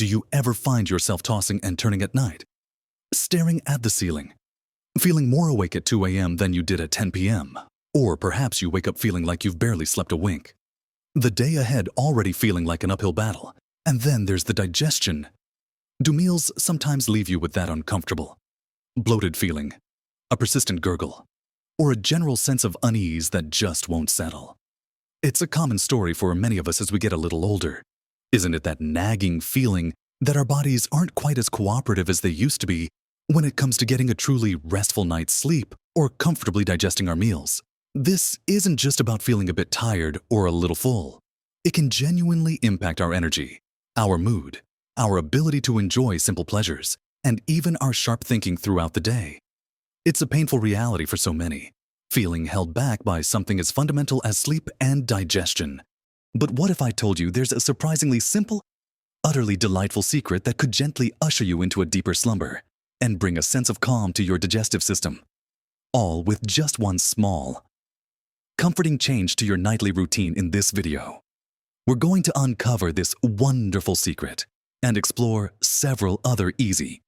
Do you ever find yourself tossing and turning at night, staring at the ceiling, feeling more awake at 2 a.m. than you did at 10 p.m.? Or perhaps you wake up feeling like you've barely slept a wink. The day ahead already feeling like an uphill battle. And then there's the digestion. Do meals sometimes leave you with that uncomfortable, bloated feeling, a persistent gurgle, or a general sense of unease that just won't settle? It's a common story for many of us as we get a little older. Isn't it that nagging feeling that our bodies aren't quite as cooperative as they used to be when it comes to getting a truly restful night's sleep or comfortably digesting our meals? This isn't just about feeling a bit tired or a little full. It can genuinely impact our energy, our mood, our ability to enjoy simple pleasures, and even our sharp thinking throughout the day. It's a painful reality for so many, feeling held back by something as fundamental as sleep and digestion. But what if I told you there's a surprisingly simple, utterly delightful secret that could gently usher you into a deeper slumber and bring a sense of calm to your digestive system? All with just one small, comforting change to your nightly routine in this video. We're going to uncover this wonderful secret and explore several other easy,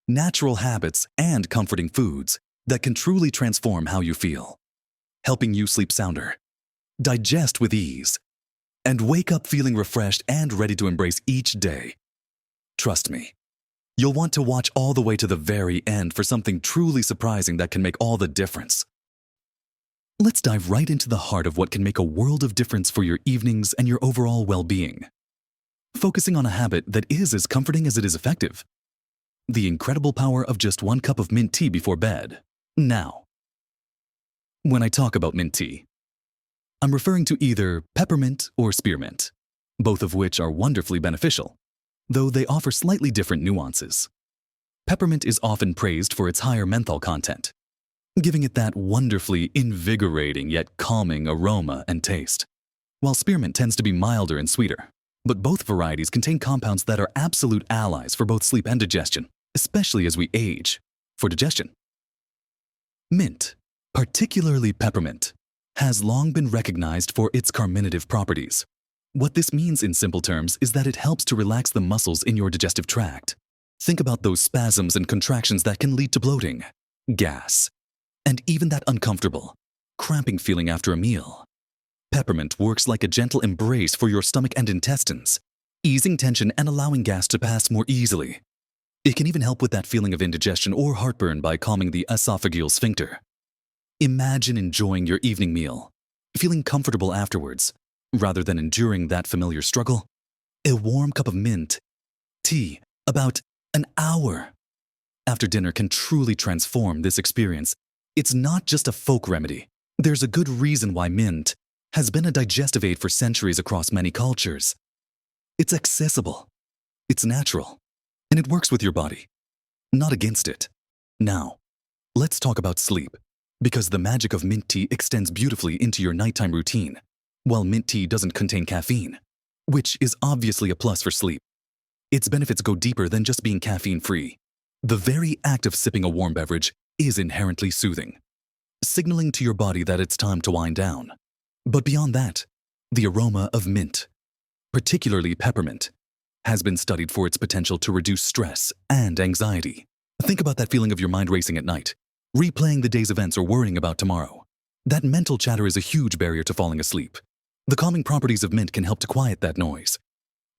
natural habits and comforting foods that can truly transform how you feel, helping you sleep sounder, digest with ease, and wake up feeling refreshed and ready to embrace each day. Trust me, you'll want to watch all the way to the very end for something truly surprising that can make all the difference. Let's dive right into the heart of what can make a world of difference for your evenings and your overall well-being. Focusing on a habit that is as comforting as it is effective. The incredible power of just 1 cup of mint tea before bed. Now, when I talk about mint tea, I'm referring to either peppermint or spearmint, both of which are wonderfully beneficial, though they offer slightly different nuances. Peppermint is often praised for its higher menthol content, giving it that wonderfully invigorating yet calming aroma and taste, while spearmint tends to be milder and sweeter. But both varieties contain compounds that are absolute allies for both sleep and digestion, especially as we age. For digestion, mint, particularly peppermint, has long been recognized for its carminative properties. What this means in simple terms is that it helps to relax the muscles in your digestive tract. Think about those spasms and contractions that can lead to bloating, gas, and even that uncomfortable, cramping feeling after a meal. Peppermint works like a gentle embrace for your stomach and intestines, easing tension and allowing gas to pass more easily. It can even help with that feeling of indigestion or heartburn by calming the esophageal sphincter. Imagine enjoying your evening meal, feeling comfortable afterwards, rather than enduring that familiar struggle. A warm cup of mint tea about an hour after dinner can truly transform this experience. It's not just a folk remedy. There's a good reason why mint has been a digestive aid for centuries across many cultures. It's accessible, it's natural, and it works with your body, not against it. Now, let's talk about sleep, because the magic of mint tea extends beautifully into your nighttime routine. While mint tea doesn't contain caffeine, which is obviously a plus for sleep, its benefits go deeper than just being caffeine-free. The very act of sipping a warm beverage is inherently soothing, signaling to your body that it's time to wind down. But beyond that, the aroma of mint, particularly peppermint, has been studied for its potential to reduce stress and anxiety. Think about that feeling of your mind racing at night, replaying the day's events or worrying about tomorrow. That mental chatter is a huge barrier to falling asleep. The calming properties of mint can help to quiet that noise,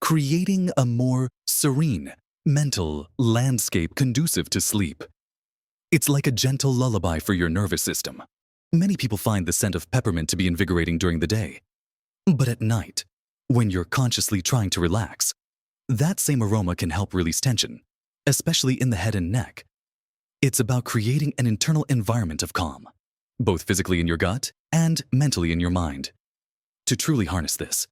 creating a more serene, mental landscape conducive to sleep. It's like a gentle lullaby for your nervous system. Many people find the scent of peppermint to be invigorating during the day. But at night, when you're consciously trying to relax, that same aroma can help release tension, especially in the head and neck. It's about creating an internal environment of calm, both physically in your gut and mentally in your mind. To truly harness this,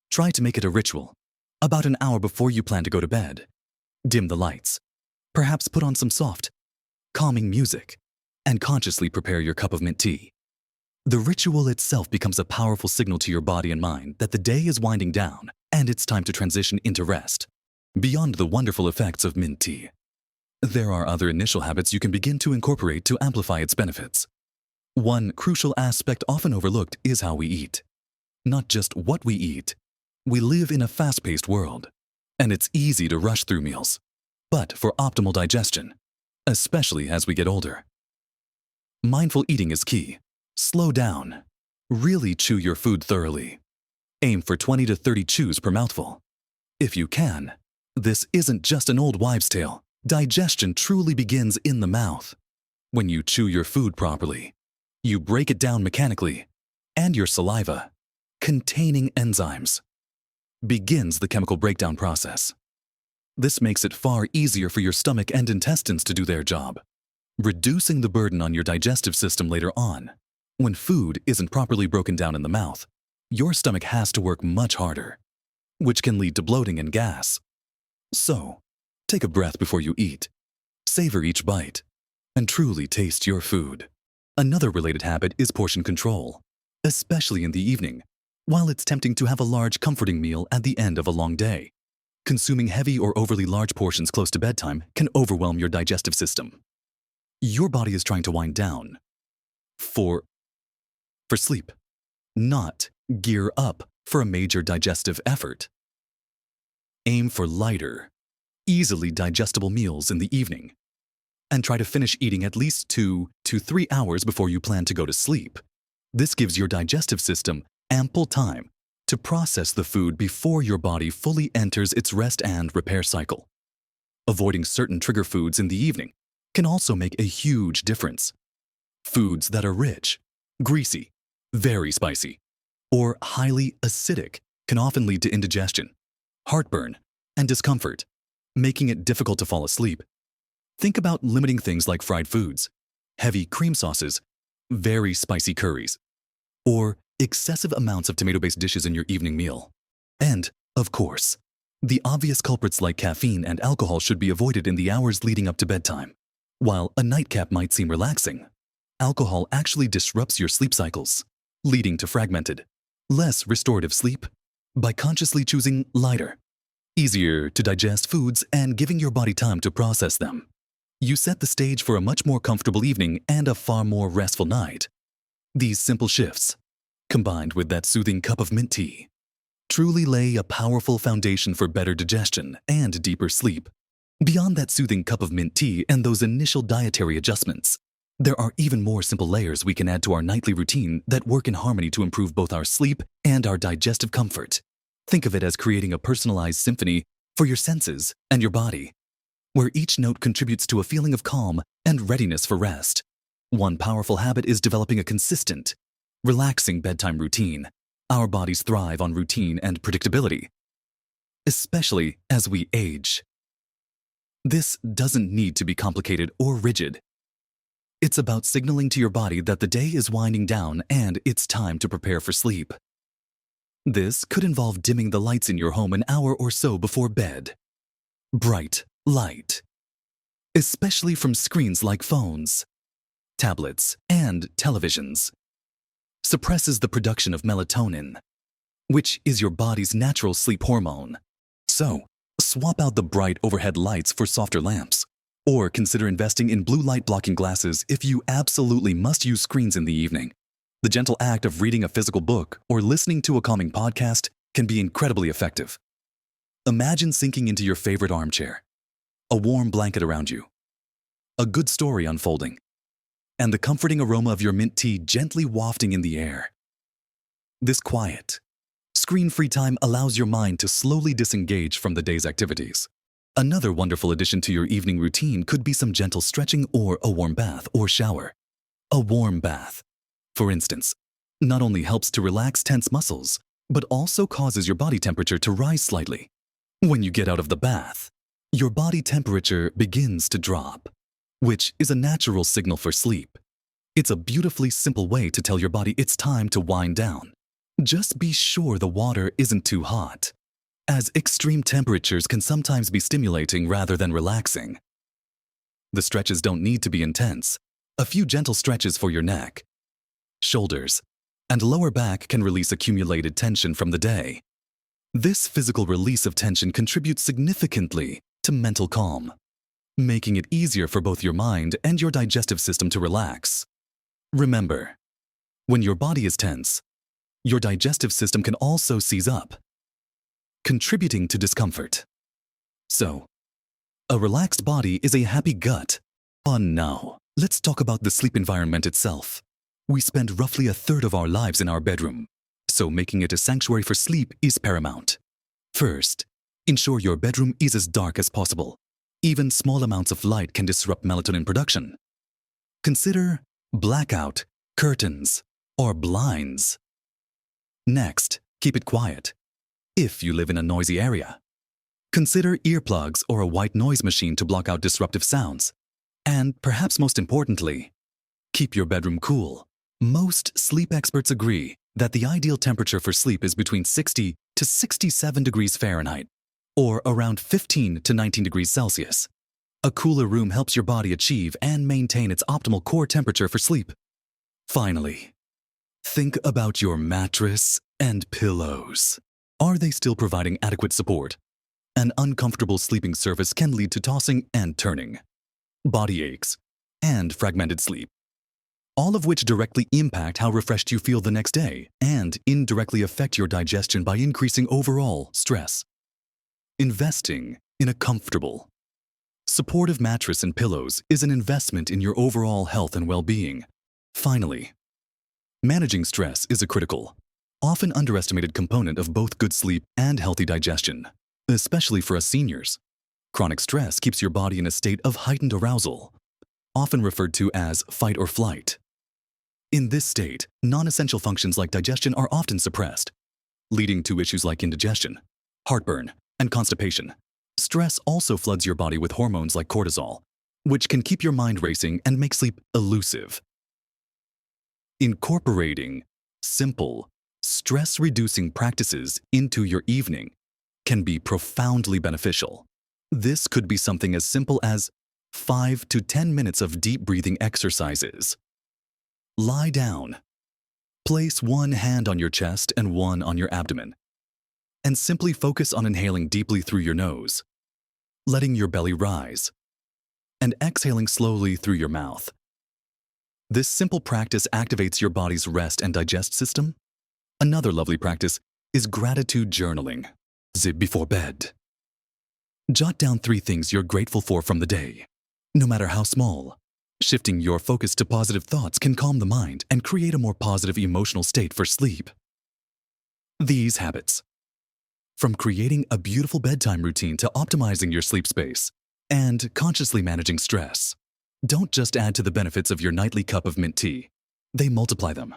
try to make it a ritual. About an hour before you plan to go to bed, dim the lights, perhaps put on some soft, calming music, and consciously prepare your cup of mint tea. The ritual itself becomes a powerful signal to your body and mind that the day is winding down and it's time to transition into rest. Beyond the wonderful effects of mint tea, there are other initial habits you can begin to incorporate to amplify its benefits. One crucial aspect often overlooked is how we eat. Not just what we eat. We live in a fast-paced world, and it's easy to rush through meals. But for optimal digestion, especially as we get older, mindful eating is key. Slow down. Really chew your food thoroughly. Aim for 20 to 30 chews per mouthful. If you can, this isn't just an old wives' tale. Digestion truly begins in the mouth. When you chew your food properly, you break it down mechanically, and your saliva, containing enzymes, begins the chemical breakdown process. This makes it far easier for your stomach and intestines to do their job, reducing the burden on your digestive system later on. When food isn't properly broken down in the mouth, your stomach has to work much harder, which can lead to bloating and gas. So, take a breath before you eat, savor each bite, and truly taste your food. Another related habit is portion control, especially in the evening. While it's tempting to have a large, comforting meal at the end of a long day, consuming heavy or overly large portions close to bedtime can overwhelm your digestive system. Your body is trying to wind down for sleep, not gear up for a major digestive effort. Aim for lighter, easily digestible meals in the evening, and try to finish eating at least 2 to 3 hours before you plan to go to sleep. This gives your digestive system ample time to process the food before your body fully enters its rest and repair cycle. Avoiding certain trigger foods in the evening can also make a huge difference. Foods that are rich, greasy, very spicy, or highly acidic can often lead to indigestion, heartburn, and discomfort, making it difficult to fall asleep. Think about limiting things like fried foods, heavy cream sauces, very spicy curries, or excessive amounts of tomato-based dishes in your evening meal. And, of course, the obvious culprits like caffeine and alcohol should be avoided in the hours leading up to bedtime. While a nightcap might seem relaxing, alcohol actually disrupts your sleep cycles, leading to fragmented, less restorative sleep. By consciously choosing lighter, easier to digest foods and giving your body time to process them, you set the stage for a much more comfortable evening and a far more restful night. These simple shifts, combined with that soothing cup of mint tea, truly lay a powerful foundation for better digestion and deeper sleep. Beyond that soothing cup of mint tea and those initial dietary adjustments, there are even more simple layers we can add to our nightly routine that work in harmony to improve both our sleep and our digestive comfort. Think of it as creating a personalized symphony for your senses and your body, where each note contributes to a feeling of calm and readiness for rest. One powerful habit is developing a consistent, relaxing bedtime routine. Our bodies thrive on routine and predictability, especially as we age. This doesn't need to be complicated or rigid. It's about signaling to your body that the day is winding down and it's time to prepare for sleep. This could involve dimming the lights in your home an hour or so before bed. Bright light, especially from screens like phones, tablets, and televisions, suppresses the production of melatonin, which is your body's natural sleep hormone. So, swap out the bright overhead lights for softer lamps, or consider investing in blue light blocking glasses if you absolutely must use screens in the evening. The gentle act of reading a physical book or listening to a calming podcast can be incredibly effective. Imagine sinking into your favorite armchair, a warm blanket around you, a good story unfolding, and the comforting aroma of your mint tea gently wafting in the air. This quiet, screen-free time allows your mind to slowly disengage from the day's activities. Another wonderful addition to your evening routine could be some gentle stretching or a warm bath or shower. A warm bath, for instance, not only helps to relax tense muscles, but also causes your body temperature to rise slightly. When you get out of the bath, your body temperature begins to drop, which is a natural signal for sleep. It's a beautifully simple way to tell your body it's time to wind down. Just be sure the water isn't too hot, as extreme temperatures can sometimes be stimulating rather than relaxing. The stretches don't need to be intense. A few gentle stretches for your neck, shoulders, and lower back can release accumulated tension from the day. This physical release of tension contributes significantly to mental calm, making it easier for both your mind and your digestive system to relax. Remember, when your body is tense, your digestive system can also seize up, contributing to discomfort. So, a relaxed body is a happy gut. And now, let's talk about the sleep environment itself. We spend roughly a third of our lives in our bedroom, so making it a sanctuary for sleep is paramount. First, ensure your bedroom is as dark as possible. Even small amounts of light can disrupt melatonin production. Consider blackout, curtains, or blinds. Next, keep it quiet. If you live in a noisy area, consider earplugs or a white noise machine to block out disruptive sounds. And perhaps most importantly, keep your bedroom cool. Most sleep experts agree that the ideal temperature for sleep is between 60 to 67 degrees Fahrenheit, or around 15 to 19 degrees Celsius. A cooler room helps your body achieve and maintain its optimal core temperature for sleep. Finally, think about your mattress and pillows. Are they still providing adequate support? An uncomfortable sleeping surface can lead to tossing and turning, body aches, and fragmented sleep, all of which directly impact how refreshed you feel the next day and indirectly affect your digestion by increasing overall stress. Investing in a comfortable, supportive mattress and pillows is an investment in your overall health and well-being. Finally, managing stress is a critical, often underestimated component of both good sleep and healthy digestion, especially for us seniors. Chronic stress keeps your body in a state of heightened arousal, often referred to as fight or flight. In this state, non-essential functions like digestion are often suppressed, leading to issues like indigestion, heartburn, and constipation. Stress also floods your body with hormones like cortisol, which can keep your mind racing and make sleep elusive. Incorporating simple, stress-reducing practices into your evening can be profoundly beneficial. This could be something as simple as 5 to 10 minutes of deep breathing exercises. Lie down. Place one hand on your chest and one on your abdomen, and simply focus on inhaling deeply through your nose, letting your belly rise, and exhaling slowly through your mouth. This simple practice activates your body's rest and digest system. Another lovely practice is gratitude journaling. Before bed, jot down 3 things you're grateful for from the day, no matter how small. Shifting your focus to positive thoughts can calm the mind and create a more positive emotional state for sleep. These habits, from creating a beautiful bedtime routine to optimizing your sleep space and consciously managing stress, don't just add to the benefits of your nightly cup of mint tea. They multiply them.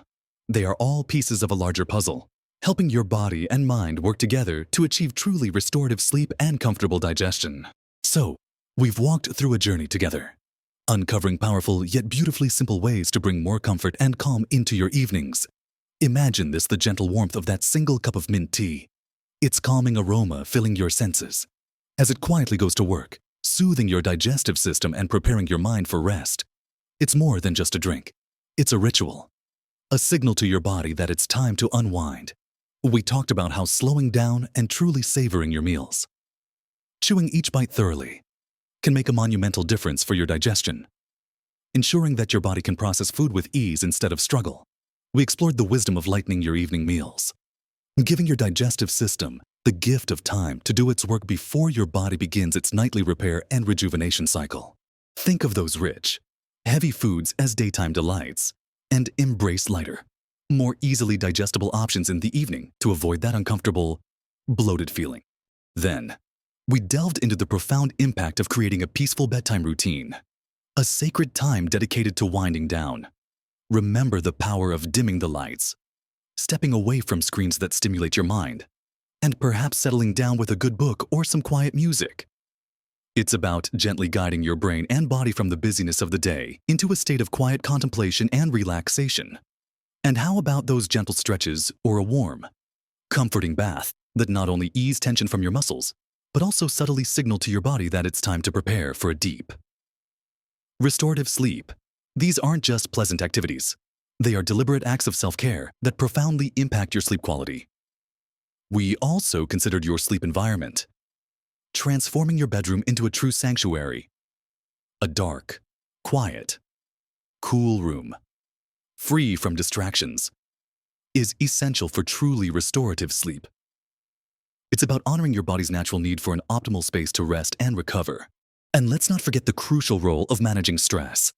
They are all pieces of a larger puzzle, helping your body and mind work together to achieve truly restorative sleep and comfortable digestion. So, we've walked through a journey together, uncovering powerful yet beautifully simple ways to bring more comfort and calm into your evenings. Imagine this: the gentle warmth of that single cup of mint tea, its calming aroma filling your senses as it quietly goes to work, soothing your digestive system and preparing your mind for rest. It's more than just a drink. It's a ritual, a signal to your body that it's time to unwind. We talked about how slowing down and truly savoring your meals, chewing each bite thoroughly, can make a monumental difference for your digestion, ensuring that your body can process food with ease instead of struggle. We explored the wisdom of lightening your evening meals, giving your digestive system the gift of time to do its work before your body begins its nightly repair and rejuvenation cycle. Think of those rich, heavy foods as daytime delights, and embrace lighter, more easily digestible options in the evening to avoid that uncomfortable, bloated feeling. Then, we delved into the profound impact of creating a peaceful bedtime routine, a sacred time dedicated to winding down. Remember the power of dimming the lights, stepping away from screens that stimulate your mind, and perhaps settling down with a good book or some quiet music. It's about gently guiding your brain and body from the busyness of the day into a state of quiet contemplation and relaxation. And how about those gentle stretches or a warm, comforting bath that not only ease tension from your muscles, but also subtly signal to your body that it's time to prepare for a deep, restorative sleep? These aren't just pleasant activities. They are deliberate acts of self-care that profoundly impact your sleep quality. We also considered your sleep environment, transforming your bedroom into a true sanctuary. A dark, quiet, cool room, free from distractions, is essential for truly restorative sleep. It's about honoring your body's natural need for an optimal space to rest and recover. And let's not forget the crucial role of managing stress.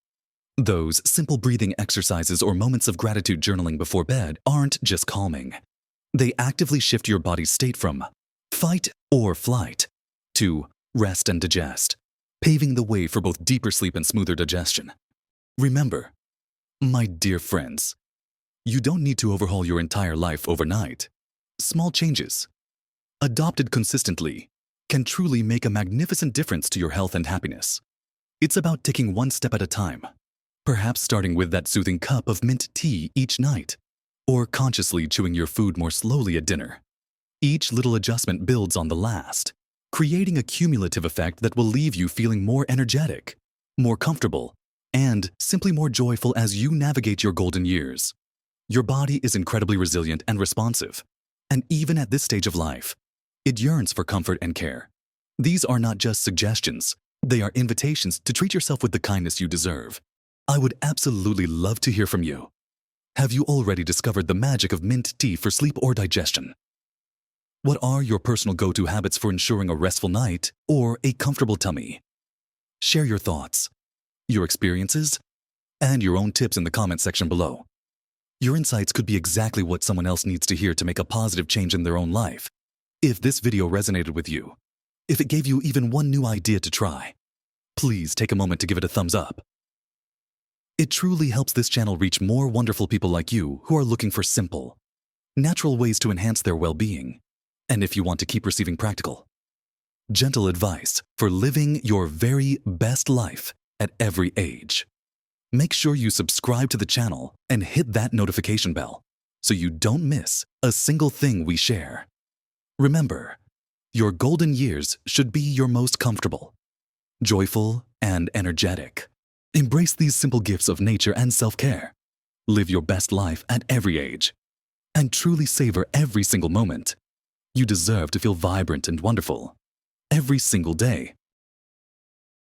Those simple breathing exercises or moments of gratitude journaling before bed aren't just calming. They actively shift your body's state from fight or flight to rest and digest, paving the way for both deeper sleep and smoother digestion. Remember, my dear friends, you don't need to overhaul your entire life overnight. Small changes, adopted consistently, can truly make a magnificent difference to your health and happiness. It's about taking one step at a time, perhaps starting with that soothing cup of mint tea each night, or consciously chewing your food more slowly at dinner. Each little adjustment builds on the last, creating a cumulative effect that will leave you feeling more energetic, more comfortable, and simply more joyful as you navigate your golden years. Your body is incredibly resilient and responsive, and even at this stage of life, it yearns for comfort and care. These are not just suggestions, they are invitations to treat yourself with the kindness you deserve. I would absolutely love to hear from you. Have you already discovered the magic of mint tea for sleep or digestion? What are your personal go-to habits for ensuring a restful night or a comfortable tummy? Share your thoughts, your experiences, and your own tips in the comment section below. Your insights could be exactly what someone else needs to hear to make a positive change in their own life. If this video resonated with you, if it gave you even one new idea to try, please take a moment to give it a thumbs up. It truly helps this channel reach more wonderful people like you who are looking for simple, natural ways to enhance their well-being. And if you want to keep receiving practical, gentle advice for living your very best life at every age, make sure you subscribe to the channel and hit that notification bell so you don't miss a single thing we share. Remember, your golden years should be your most comfortable, joyful, and energetic. Embrace these simple gifts of nature and self-care. Live your best life at every age, and truly savor every single moment. You deserve to feel vibrant and wonderful every single day.